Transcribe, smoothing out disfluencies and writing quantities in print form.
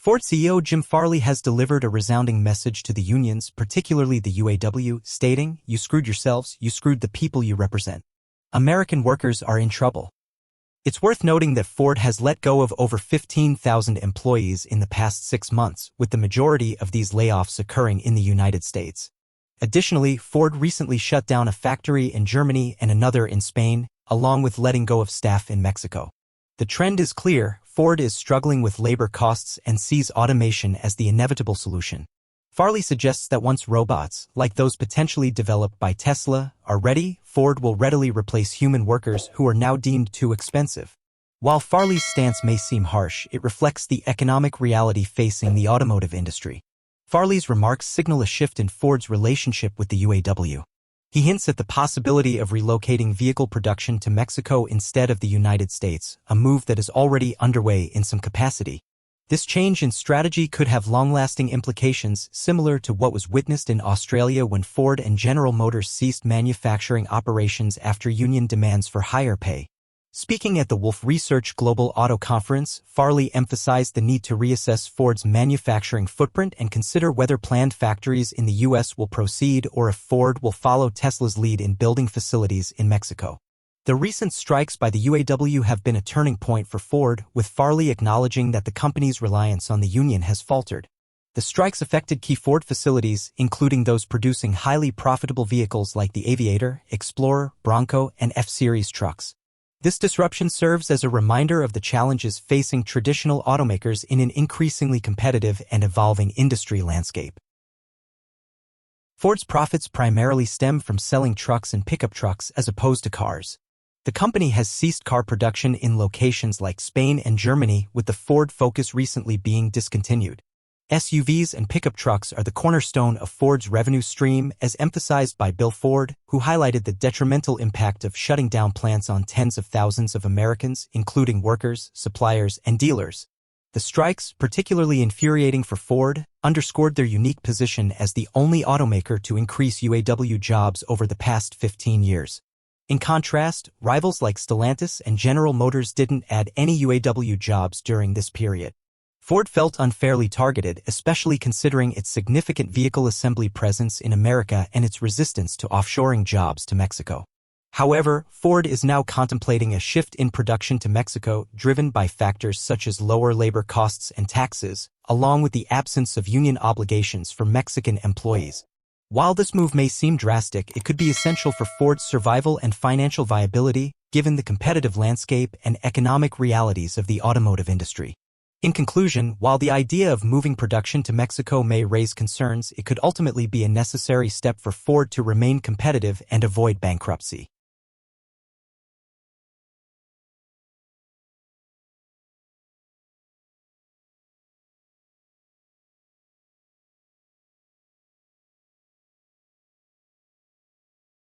Ford CEO Jim Farley has delivered a resounding message to the unions, particularly the UAW, stating, "You screwed yourselves, you screwed the people you represent. American workers are in trouble." It's worth noting that Ford has let go of over 15,000 employees in the past 6 months, with the majority of these layoffs occurring in the United States. Additionally, Ford recently shut down a factory in Germany and another in Spain, along with letting go of staff in Mexico. The trend is clear: Ford is struggling with labor costs and sees automation as the inevitable solution. Farley suggests that once robots, like those potentially developed by Tesla, are ready, Ford will readily replace human workers who are now deemed too expensive. While Farley's stance may seem harsh, it reflects the economic reality facing the automotive industry. Farley's remarks signal a shift in Ford's relationship with the UAW. He hints at the possibility of relocating vehicle production to Mexico instead of the United States, a move that is already underway in some capacity. This change in strategy could have long-lasting implications, similar to what was witnessed in Australia when Ford and General Motors ceased manufacturing operations after union demands for higher pay. Speaking at the Wolfe Research Global Auto Conference, Farley emphasized the need to reassess Ford's manufacturing footprint and consider whether planned factories in the U.S. will proceed or if Ford will follow Tesla's lead in building facilities in Mexico. The recent strikes by the UAW have been a turning point for Ford, with Farley acknowledging that the company's reliance on the union has faltered. The strikes affected key Ford facilities, including those producing highly profitable vehicles like the Aviator, Explorer, Bronco, and F-Series trucks. This disruption serves as a reminder of the challenges facing traditional automakers in an increasingly competitive and evolving industry landscape. Ford's profits primarily stem from selling trucks and pickup trucks as opposed to cars. The company has ceased car production in locations like Spain and Germany, with the Ford Focus recently being discontinued. SUVs and pickup trucks are the cornerstone of Ford's revenue stream, as emphasized by Bill Ford, who highlighted the detrimental impact of shutting down plants on tens of thousands of Americans, including workers, suppliers, and dealers. The strikes, particularly infuriating for Ford, underscored their unique position as the only automaker to increase UAW jobs over the past 15 years. In contrast, rivals like Stellantis and General Motors didn't add any UAW jobs during this period. Ford felt unfairly targeted, especially considering its significant vehicle assembly presence in America and its resistance to offshoring jobs to Mexico. However, Ford is now contemplating a shift in production to Mexico, driven by factors such as lower labor costs and taxes, along with the absence of union obligations for Mexican employees. While this move may seem drastic, it could be essential for Ford's survival and financial viability, given the competitive landscape and economic realities of the automotive industry. In conclusion, while the idea of moving production to Mexico may raise concerns, it could ultimately be a necessary step for Ford to remain competitive and avoid bankruptcy.